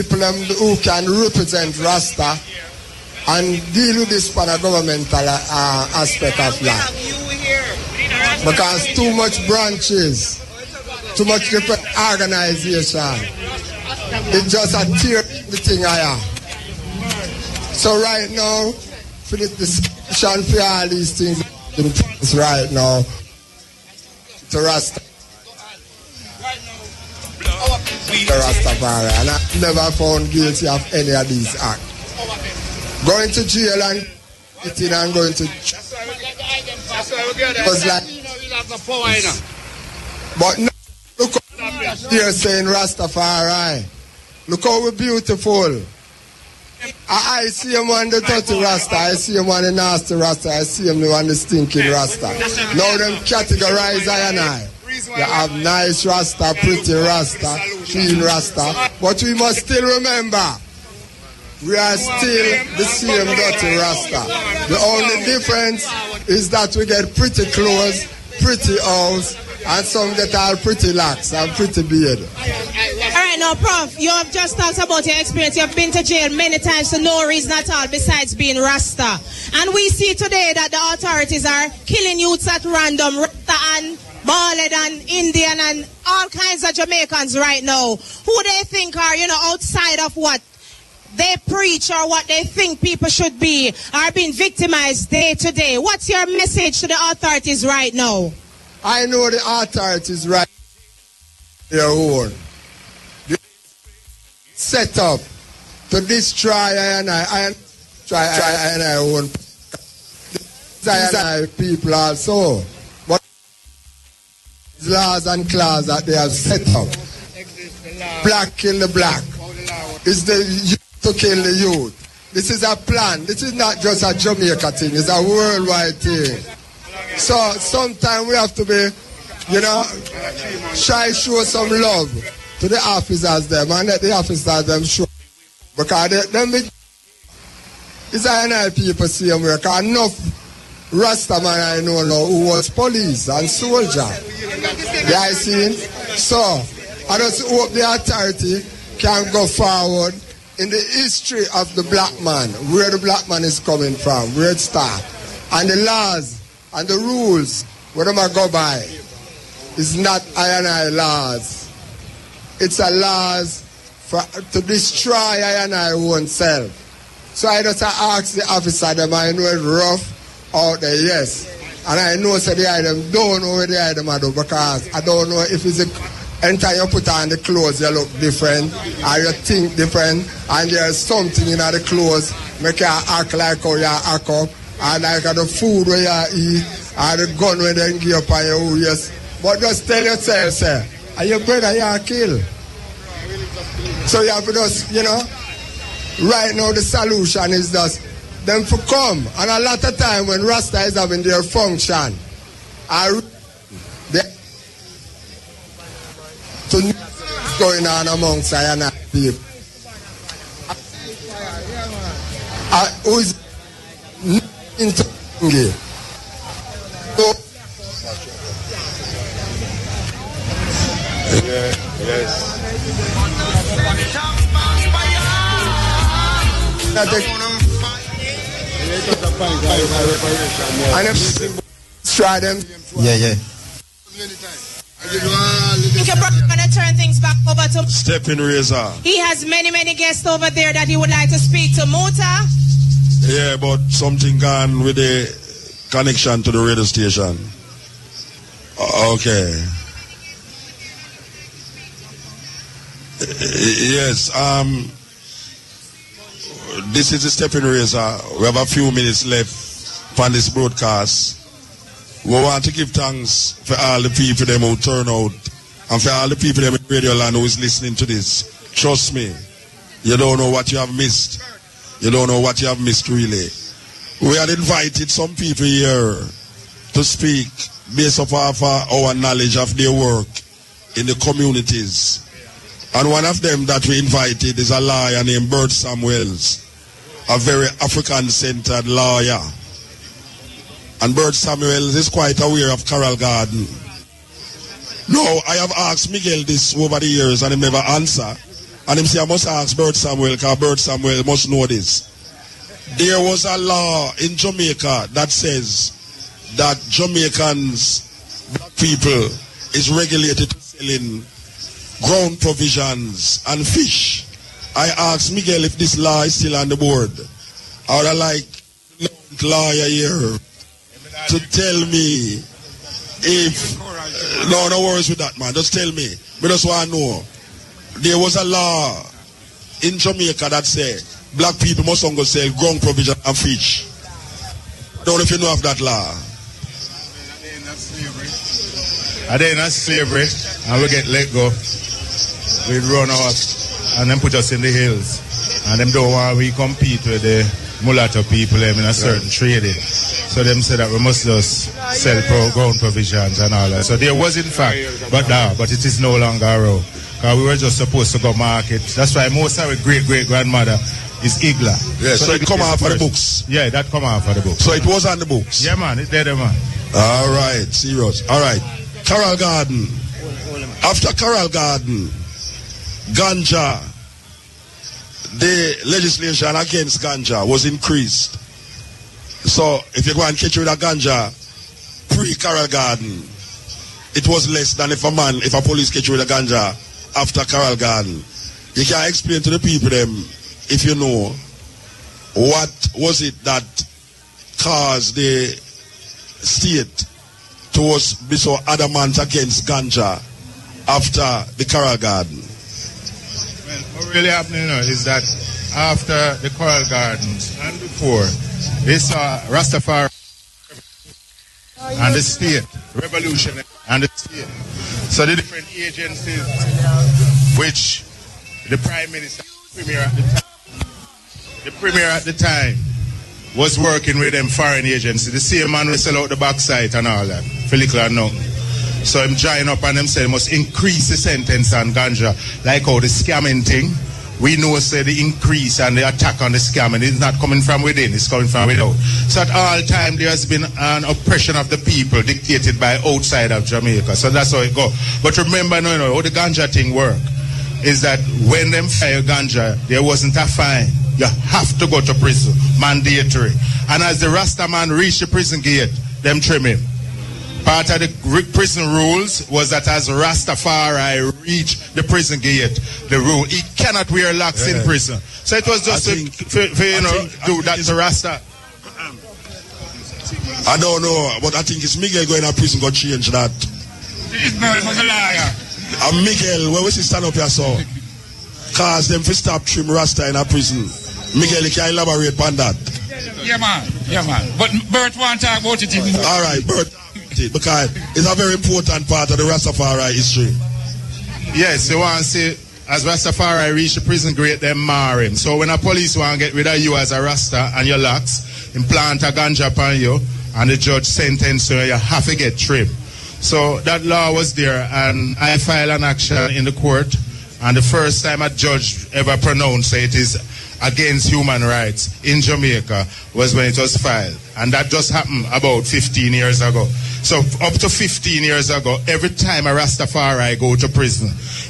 people who can represent Rasta and deal with this for the governmental aspect of life. Because too much branches, too much different organization, it just a tear the thing I am. So right now, for the discussion for all these things right now, to Rasta. Rastafari, and I've never found guilty of any of these acts. Going to jail and eating and going to was like, but now, look how they're saying Rastafari. Look how we're beautiful. I see him on the dirty Rasta, I see him on the nasty Rasta, I see him on the stinking Rasta. Now them categorize I and I. You have nice Rasta, pretty Rasta, clean Rasta. But we must still remember, we are still the same dirty Rasta. The only difference is that we get pretty clothes, pretty house, and some get all pretty locks and pretty beard. Alright, now Prof, you have just talked about your experience. You have been to jail many times for no reason at all besides being Rasta. And we see today that the authorities are killing youths at random, Rasta and Ballad and Indian and all kinds of Jamaicans right now, who they think are, outside of what they preach or what they think people should be, are being victimized day to day. What's your message to the authorities right now? I know the authorities right their own. They set up to destroy I and I own people also. Laws and claws that they have set up. Black kill the black. It's the youth to kill the youth. This is a plan. This is not just a Jamaica thing. It's a worldwide thing. So sometimes we have to be, show some love to the officers them and let the officers them show. Because it's a people see them work. Enough Rasta man I know now who was police and soldier. Yeah, I see. So I just hope the authority can go forward in the history of the black man, where the black man is coming from, where it starts. And the laws and the rules, where them go by, is not I and I laws. It's a laws to destroy I and I oneself. So I just ask the officer them, I know it's rough out there, yes. And I know so the item don't know where the item are do, because I don't know if it's anytime you put on the clothes you look different or you think different and there's something in the clothes make you act like how you act up, and like the food where you eat or the gun where they give up on you, yes. But just tell yourself, sir, and your brother you kill. So you have to just, right now the solution is just them for come, and a lot of time when Rasta is having their function, to going on amongst Sayana people. Who is into yes. And if try them. Yeah. Okay, bro, I'm gonna turn things back over to Stepping Razor. He has many guests over there that he would like to speak to. Mota? Yeah, but something gone with the connection to the radio station. Okay. Yes, this is the Stepping Razor. We have a few minutes left on this broadcast. We want to give thanks for all the people them who turn out and for all the people them in Radio Land who is listening to this. Trust me, you don't know what you have missed. You don't know what you have missed really. We had invited some people here to speak based off our knowledge of their work in the communities. And one of them that we invited is a lawyer named Bert Samuels, a very African-centered lawyer. And Bert Samuels is quite aware of Coral Garden. No, I have asked Miguel this over the years and he never answered. And him say, I must ask Bert Samuel, because Bert Samuel must know this. There was a law in Jamaica that says that Jamaicans, black people, is regulated to selling ground provisions and fish. I asked Miguel if this law is still on the board. I would like the lawyer here to tell me if... No worries with that, man. Just tell me. But just want to know. There was a law in Jamaica that said black people must go sell ground provision and fish. I don't know if you know of that law. Are they not slavery? And we get let go. We run out and then put us in the hills. And them don't want we compete with the mulatto people in a certain trading. So them say that we must just sell ground provisions and all that. So there was in fact, but it is no longer a row. Because we were just supposed to go market. That's why most of our great-great-grandmother is Igla. Yeah, so it come out for the books. Yeah, that come out for the books. So it was on the books. Yeah, man, it's there, man. All right, serious. All right. Carroll Garden. After Carroll Garden, ganja, the legislation against ganja was increased. So if you go and catch with a ganja pre-Carroll Garden, it was less than if a police catch you with a ganja after Carroll Garden. You can explain to the people them, if you know, what was it that caused the state to be so adamant against ganja after the Carroll Garden? Well, what really happening now is that after the Carroll Gardens and before, they saw Rastafari and the state, revolution and the state. So the different agencies which the Prime Minister, the Premier at the time was working with them foreign agencies. The same man will sell out the backside and all that. Philly no. So him join up and them say must increase the sentence on ganja. Like how the scamming thing, we know say the increase and the attack on the scamming is not coming from within, it's coming from without. So at all time there has been an oppression of the people dictated by outside of Jamaica. So that's how it go. But remember how the ganja thing work is that when them fire ganja, there wasn't a fine. You have to go to prison, mandatory. And as the Rasta man reached the prison gate, them trim him. Part of the prison rules was that as Rastafari reached the prison gate, the rule, he cannot wear locks in prison. So it was just do that to Rasta. I don't know, but I think it's Miguel going to prison got change that. This man was a liar. And Miguel, where was he stand up here, so? Cause them for stop trim Rasta in a prison. Miguel, you can elaborate on that. Yeah, man. But Bert want to talk about it. All right, Bert. Because it's a very important part of the Rastafari history. Yes, you want to say, as Rastafari reach the prison gate, they mar him. So when a police want to get rid of you as a Rasta and your locks, implant a ganja upon you, and the judge sentence you, you have to get trimmed. So that law was there, and I filed an action in the court, and the first time a judge ever pronounced it is against human rights in Jamaica was when it was filed. And that just happened about 15 years ago. So up to 15 years ago, every time a Rastafari go to prison,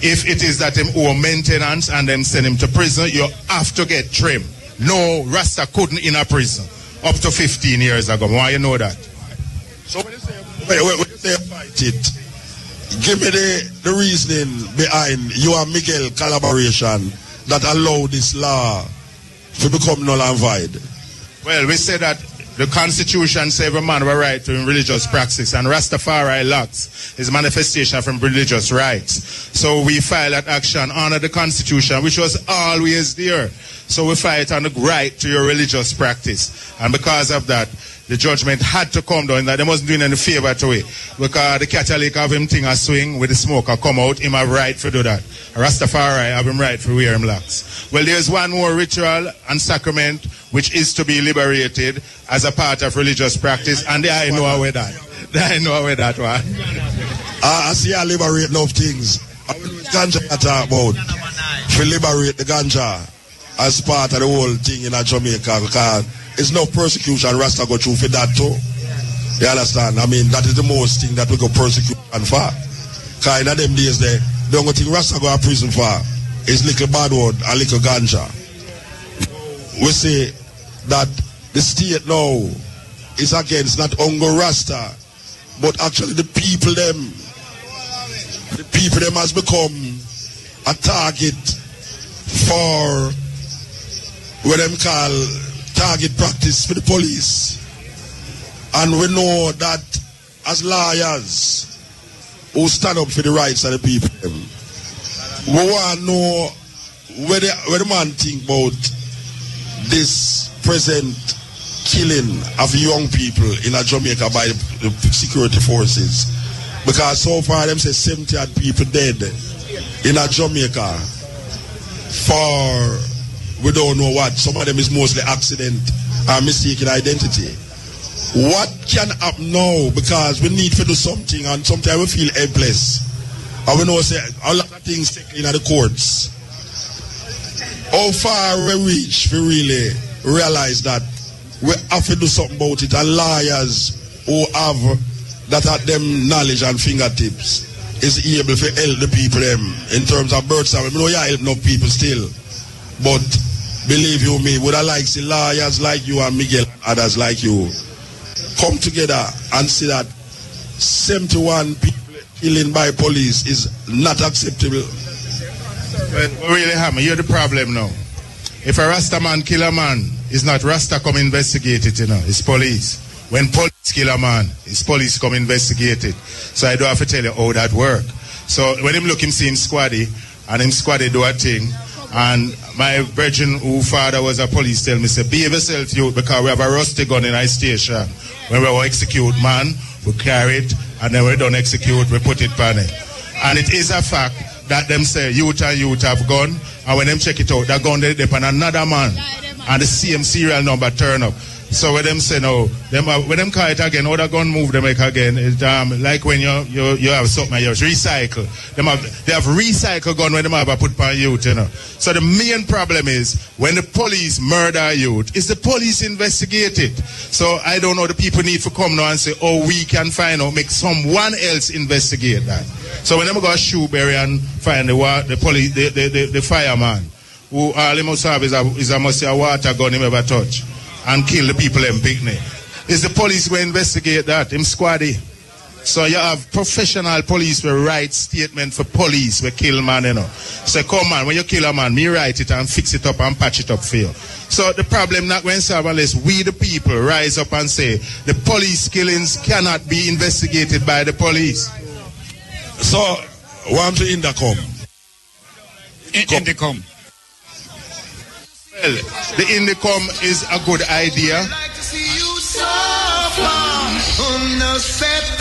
if it is that him owe maintenance and them send him to prison, you have to get trimmed. No Rasta couldn't in a prison. Up to 15 years ago. Why you know that? So when you say fight it, give me the reasoning behind you and Miguel collaboration that allow this law to become null and void. Well, we say that the Constitution says every man have a right to religious practice, and Rastafari locks is a manifestation from religious rights. So we file that action under the Constitution, which was always there. So we fight on the right to your religious practice. And because of that, the judgment had to come down that they wasn't doing any favor to it. Because the Catholic have him thing a swing with the smoker come out, him have right to do that. Rastafari have him right to wear him locks. Well, there's one more ritual and sacrament which is to be liberated as a part of religious practice, and I know where that. I know where that one. I see I liberate enough things. I will ganja I talk about. To liberate the ganja as part of the whole thing in Jamaica, because it's no persecution Rasta go through for that too. You understand? I mean, that is the most thing that we go persecute and for. Because in them days they don't go think Rasta go to prison for. is little bad word and little ganja. We say that the state now is against not only Rasta, but actually the people them. The people them has become a target for what them call target practice for the police. And we know that as lawyers who stand up for the rights of the people, we want to know where the man think about this present killing of young people in Jamaica by the security forces. Because so far them say 70 odd people dead in Jamaica for we don't know what. Some of them is mostly accident or mistaken identity. What can happen now? Because we need to do something, and sometimes we feel helpless. And we know say a lot of things taken in the courts. How far we reach, we really realize that we have to do something about it. And lawyers who have that at them knowledge and fingertips is able to help the people them in terms of birth survey. We know you help enough people still. But believe you me, would I like to see lawyers like you and Miguel and others like you come together and see that 71 people killing by police is not acceptable. But really, Hammer, you're the problem now. If a Rasta man kill a man, it's not Rasta come investigate it, you know, it's police. When police kill a man, it's police come investigate it. So I don't have to tell you how that work. So when him look, him see him squaddy, and him squaddy do a thing, and my virgin who father was a police tell me, say, behave yourself, youth, because we have a rusty gun in our station. When we will execute man, we carry it, and then we don't execute, we put it on it. And it is a fact that them say youth and youth have gun, and when them check it out, that gun they on another man, and the same serial number turn up. So when them say no, when them call it again, other gun move them make again. It's like when you have something you recycle. They have recycle gun when them have put on youth, you know. So the main problem is when the police murder youth, is the police investigate it. So I don't know, the people need to come now and say, oh, we can find out, make someone else investigate that. So when them go to Shoeberry and find the police, the fireman, who all he must have is a water gun he ever touch, and kill the people in picnic. Is the police going to investigate that? Him squaddy. So you have professional police will write statement for police will kill man, you know. Say, come on, when you kill a man, me write it and fix it up and patch it up for you. So the problem not going to solve unless we the people rise up and say the police killings cannot be investigated by the police. So, want to Indicom? Indicom. Well, the Indicom is a good idea. I'd like to see you so far on the set.